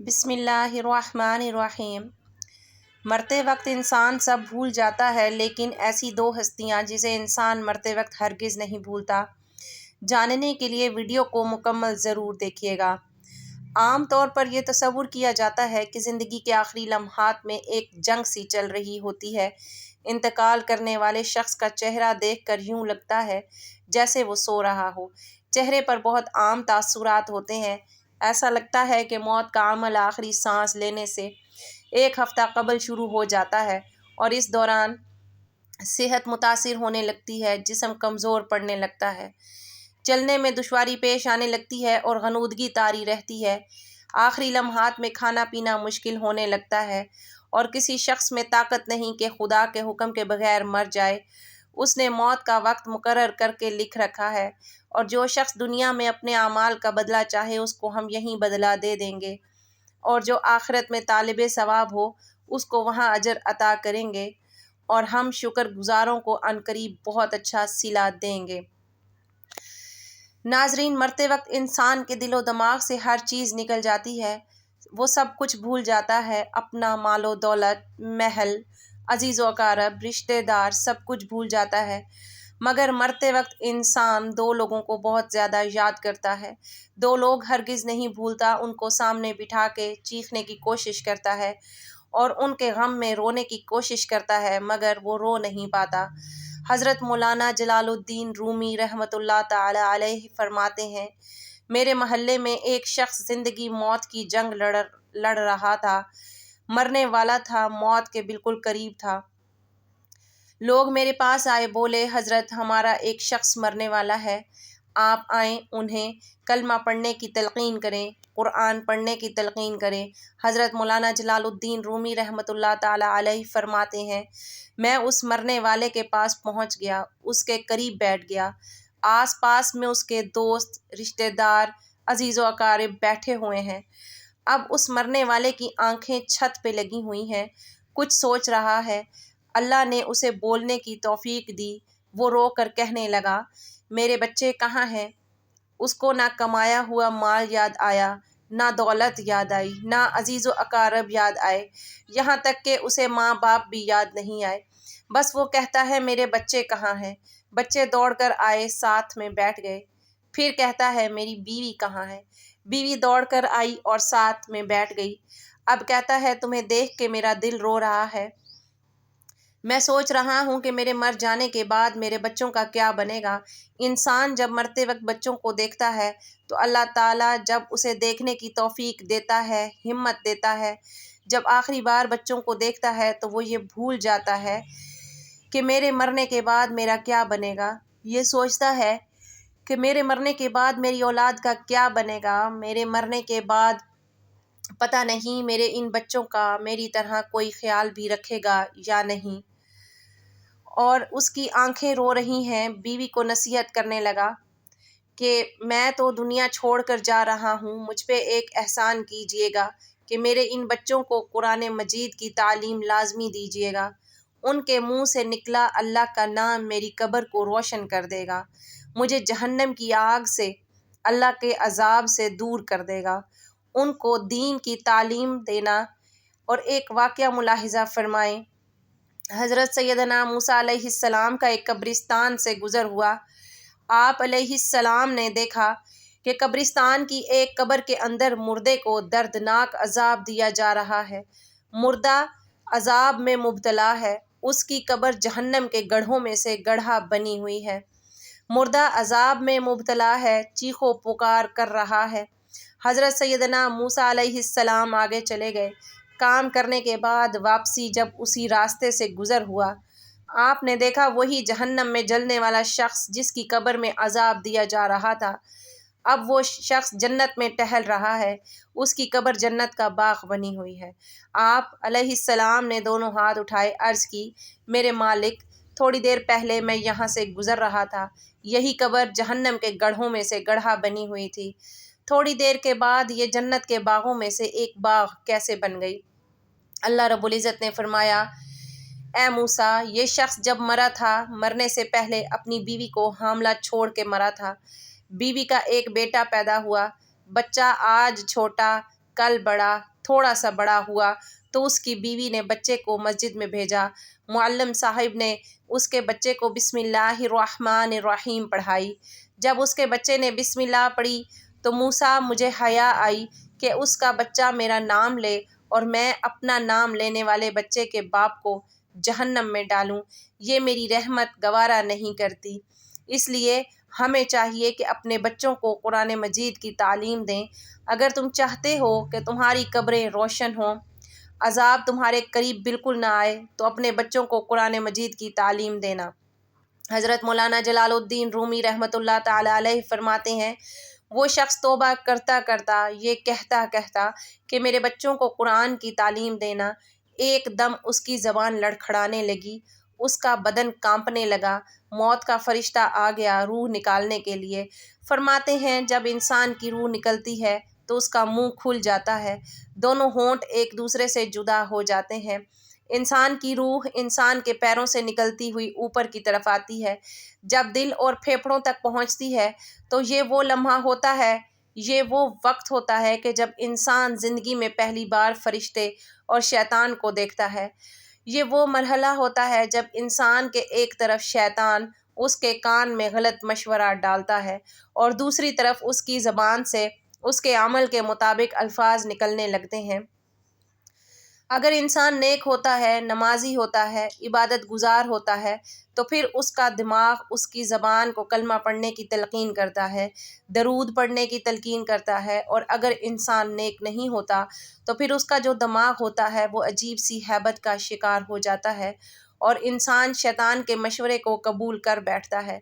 بسم اللہ الرحمن الرحیم۔ مرتے وقت انسان سب بھول جاتا ہے، لیکن ایسی دو ہستیاں جسے انسان مرتے وقت ہرگز نہیں بھولتا۔ جاننے کے لیے ویڈیو کو مکمل ضرور دیکھیے گا۔ عام طور پر یہ تصور کیا جاتا ہے کہ زندگی کے آخری لمحات میں ایک جنگ سی چل رہی ہوتی ہے۔ انتقال کرنے والے شخص کا چہرہ دیکھ کر یوں لگتا ہے جیسے وہ سو رہا ہو۔ چہرے پر بہت عام تاثرات ہوتے ہیں۔ ایسا لگتا ہے کہ موت کا عمل آخری سانس لینے سے ایک ہفتہ قبل شروع ہو جاتا ہے، اور اس دوران صحت متاثر ہونے لگتی ہے، جسم کمزور پڑنے لگتا ہے، چلنے میں دشواری پیش آنے لگتی ہے اور غنودگی طاری رہتی ہے۔ آخری لمحات میں کھانا پینا مشکل ہونے لگتا ہے، اور کسی شخص میں طاقت نہیں کہ خدا کے حکم کے بغیر مر جائے۔ اس نے موت کا وقت مقرر کر کے لکھ رکھا ہے، اور جو شخص دنیا میں اپنے اعمال کا بدلہ چاہے اس کو ہم یہیں بدلہ دے دیں گے، اور جو آخرت میں طالب ثواب ہو اس کو وہاں اجر عطا کریں گے، اور ہم شکر گزاروں کو عنقریب بہت اچھا صلہ دیں گے۔ ناظرین، مرتے وقت انسان کے دل و دماغ سے ہر چیز نکل جاتی ہے۔ وہ سب کچھ بھول جاتا ہے، اپنا مال و دولت، محل، عزیز و اقارب، رشتہ دار، سب کچھ بھول جاتا ہے۔ مگر مرتے وقت انسان دو لوگوں کو بہت زیادہ یاد کرتا ہے۔ دو لوگ ہرگز نہیں بھولتا، ان کو سامنے بٹھا کے چیخنے کی کوشش کرتا ہے اور ان کے غم میں رونے کی کوشش کرتا ہے، مگر وہ رو نہیں پاتا۔ حضرت مولانا جلال الدین رومی رحمۃ اللہ تعالی علیہ فرماتے ہیں، میرے محلے میں ایک شخص زندگی موت کی جنگ لڑ رہا تھا، مرنے والا تھا، موت کے بالکل قریب تھا۔ لوگ میرے پاس آئے، بولے حضرت ہمارا ایک شخص مرنے والا ہے، آپ آئیں، انہیں کلمہ پڑھنے کی تلقین کریں، قرآن پڑھنے کی تلقین کریں۔ حضرت مولانا جلال الدین رومی رحمۃ اللہ تعالی علیہ فرماتے ہیں، میں اس مرنے والے کے پاس پہنچ گیا، اس کے قریب بیٹھ گیا۔ آس پاس میں اس کے دوست، رشتہ دار، عزیز و اقارب بیٹھے ہوئے ہیں۔ اب اس مرنے والے کی آنکھیں چھت پہ لگی ہوئی ہیں، کچھ سوچ رہا ہے۔ اللہ نے اسے بولنے کی توفیق دی۔ وہ رو کر کہنے لگا، میرے بچے کہاں ہیں؟ اس کو نہ کمایا ہوا مال یاد آیا، نہ دولت یاد آئی، نہ عزیز و اقارب یاد آئے، یہاں تک کہ اسے ماں باپ بھی یاد نہیں آئے۔ بس وہ کہتا ہے میرے بچے کہاں ہیں؟ بچے دوڑ کر آئے، ساتھ میں بیٹھ گئے۔ پھر کہتا ہے میری بیوی کہاں ہے؟ بیوی دوڑ کر آئی اور ساتھ میں بیٹھ گئی۔ اب کہتا ہے تمہیں دیکھ کے میرا دل رو رہا ہے۔ میں سوچ رہا ہوں کہ میرے مر جانے کے بعد میرے بچوں کا کیا بنے گا۔ انسان جب مرتے وقت بچوں کو دیکھتا ہے تو اللہ تعالیٰ جب اسے دیکھنے کی توفیق دیتا ہے، ہمت دیتا ہے، جب آخری بار بچوں کو دیکھتا ہے تو وہ یہ بھول جاتا ہے کہ میرے مرنے کے بعد میرا کیا بنے گا۔ یہ سوچتا ہے کہ میرے مرنے کے بعد میری اولاد کا کیا بنے گا، میرے مرنے کے بعد پتہ نہیں میرے ان بچوں کا میری طرح کوئی خیال بھی رکھے گا یا نہیں۔ اور اس کی آنکھیں رو رہی ہیں۔ بیوی کو نصیحت کرنے لگا کہ میں تو دنیا چھوڑ کر جا رہا ہوں، مجھ پہ ایک احسان کیجیے گا کہ میرے ان بچوں کو قرآن مجید کی تعلیم لازمی دیجیے گا۔ ان کے منہ سے نکلا اللہ کا نام میری قبر کو روشن کر دے گا، مجھے جہنم کی آگ سے، اللہ کے عذاب سے دور کر دے گا۔ ان کو دین کی تعلیم دینا۔ اور ایک واقعہ ملاحظہ فرمائیں، حضرت سیدنا موسیٰ علیہ السلام کا ایک قبرستان سے گزر ہوا۔ آپ علیہ السلام نے دیکھا کہ قبرستان کی ایک قبر کے اندر مردے کو دردناک عذاب دیا جا رہا ہے۔ مردہ عذاب میں مبتلا ہے، اس کی قبر جہنم کے گڑھوں میں سے گڑھا بنی ہوئی ہے۔ مردہ عذاب میں مبتلا ہے، چیخ و پکار کر رہا ہے۔ حضرت سیدنا موسیٰ علیہ السلام آگے چلے گئے۔ کام کرنے کے بعد واپسی جب اسی راستے سے گزر ہوا، آپ نے دیکھا وہی جہنم میں جلنے والا شخص جس کی قبر میں عذاب دیا جا رہا تھا، اب وہ شخص جنت میں ٹہل رہا ہے، اس کی قبر جنت کا باغ بنی ہوئی ہے۔ آپ علیہ السلام نے دونوں ہاتھ اٹھائے، عرض کی، میرے مالک، تھوڑی دیر پہلے میں یہاں سے گزر رہا تھا، یہی قبر جہنم کے گڑھوں میں سے گڑھا بنی ہوئی تھی، تھوڑی دیر کے بعد یہ جنت کے باغوں میں سے ایک باغ کیسے بن گئی؟ اللہ رب العزت نے فرمایا، اے موسیٰ، یہ شخص جب مرا تھا، مرنے سے پہلے اپنی بیوی کو حاملہ چھوڑ کے مرا تھا۔ بیوی کا ایک بیٹا پیدا ہوا، بچہ آج چھوٹا، کل تھوڑا سا بڑا ہوا تو اس کی بیوی نے بچے کو مسجد میں بھیجا۔ معلم صاحب نے اس کے بچے کو بسم اللہ الرحمن الرحیم پڑھائی۔ جب اس کے بچے نے بسم اللہ پڑھی تو موسیٰ مجھے حیا آئی کہ اس کا بچہ میرا نام لے اور میں اپنا نام لینے والے بچے کے باپ کو جہنم میں ڈالوں، یہ میری رحمت گوارا نہیں کرتی۔ اس لیے ہمیں چاہیے کہ اپنے بچوں کو قرآن مجید کی تعلیم دیں۔ اگر تم چاہتے ہو کہ تمہاری قبریں روشن ہوں، عذاب تمہارے قریب بالکل نہ آئے، تو اپنے بچوں کو قرآن مجید کی تعلیم دینا۔ حضرت مولانا جلال الدین رومی رحمۃ اللہ تعالیٰ علیہ فرماتے ہیں، وہ شخص توبہ کرتا کرتا یہ کہتا کہ میرے بچوں کو قرآن کی تعلیم دینا، ایک دم اس کی زبان لڑکھڑانے لگی، اس کا بدن کانپنے لگا، موت کا فرشتہ آ گیا روح نکالنے کے لیے۔ فرماتے ہیں جب انسان کی روح نکلتی ہے تو اس کا منہ کھل جاتا ہے، دونوں ہونٹ ایک دوسرے سے جدا ہو جاتے ہیں۔ انسان کی روح انسان کے پیروں سے نکلتی ہوئی اوپر کی طرف آتی ہے، جب دل اور پھیپھڑوں تک پہنچتی ہے تو یہ وہ لمحہ ہوتا ہے، یہ وہ وقت ہوتا ہے کہ جب انسان زندگی میں پہلی بار فرشتے اور شیطان کو دیکھتا ہے۔ یہ وہ مرحلہ ہوتا ہے جب انسان کے ایک طرف شیطان اس کے کان میں غلط مشورہ ڈالتا ہے اور دوسری طرف اس کی زبان سے اس کے عمل کے مطابق الفاظ نکلنے لگتے ہیں۔ اگر انسان نیک ہوتا ہے، نمازی ہوتا ہے، عبادت گزار ہوتا ہے تو پھر اس کا دماغ اس کی زبان کو کلمہ پڑھنے کی تلقین کرتا ہے، درود پڑھنے کی تلقین کرتا ہے، اور اگر انسان نیک نہیں ہوتا تو پھر اس کا جو دماغ ہوتا ہے وہ عجیب سی ہیبت کا شکار ہو جاتا ہے اور انسان شیطان کے مشورے کو قبول کر بیٹھتا ہے۔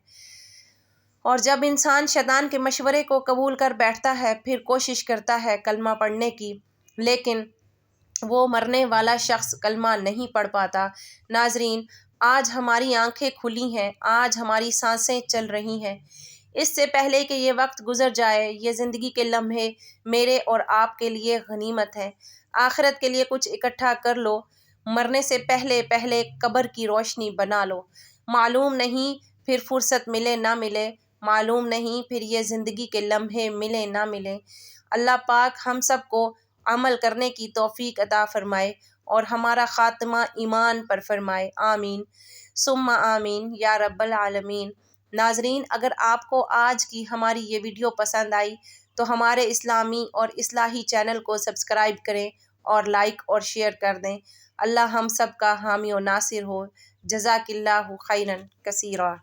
اور جب انسان شیطان کے مشورے کو قبول کر بیٹھتا ہے پھر کوشش کرتا ہے کلمہ پڑھنے کی، لیکن وہ مرنے والا شخص کلمہ نہیں پڑھ پاتا۔ ناظرین، آج ہماری آنکھیں کھلی ہیں، آج ہماری سانسیں چل رہی ہیں۔ اس سے پہلے کہ یہ وقت گزر جائے، یہ زندگی کے لمحے میرے اور آپ کے لیے غنیمت ہیں۔ آخرت کے لیے کچھ اکٹھا کر لو، مرنے سے پہلے قبر کی روشنی بنا لو۔ معلوم نہیں پھر فرصت ملے نہ ملے، معلوم نہیں پھر یہ زندگی کے لمحے ملے نہ ملے۔ اللہ پاک ہم سب کو عمل کرنے کی توفیق عطا فرمائے اور ہمارا خاتمہ ایمان پر فرمائے، آمین ثم آمین یا رب العالمین۔ ناظرین، اگر آپ کو آج کی ہماری یہ ویڈیو پسند آئی تو ہمارے اسلامی اور اصلاحی چینل کو سبسکرائب کریں اور لائک اور شیئر کر دیں۔ اللہ ہم سب کا حامی و ناصر ہو۔ جزاک اللہ خیرا کثیرا۔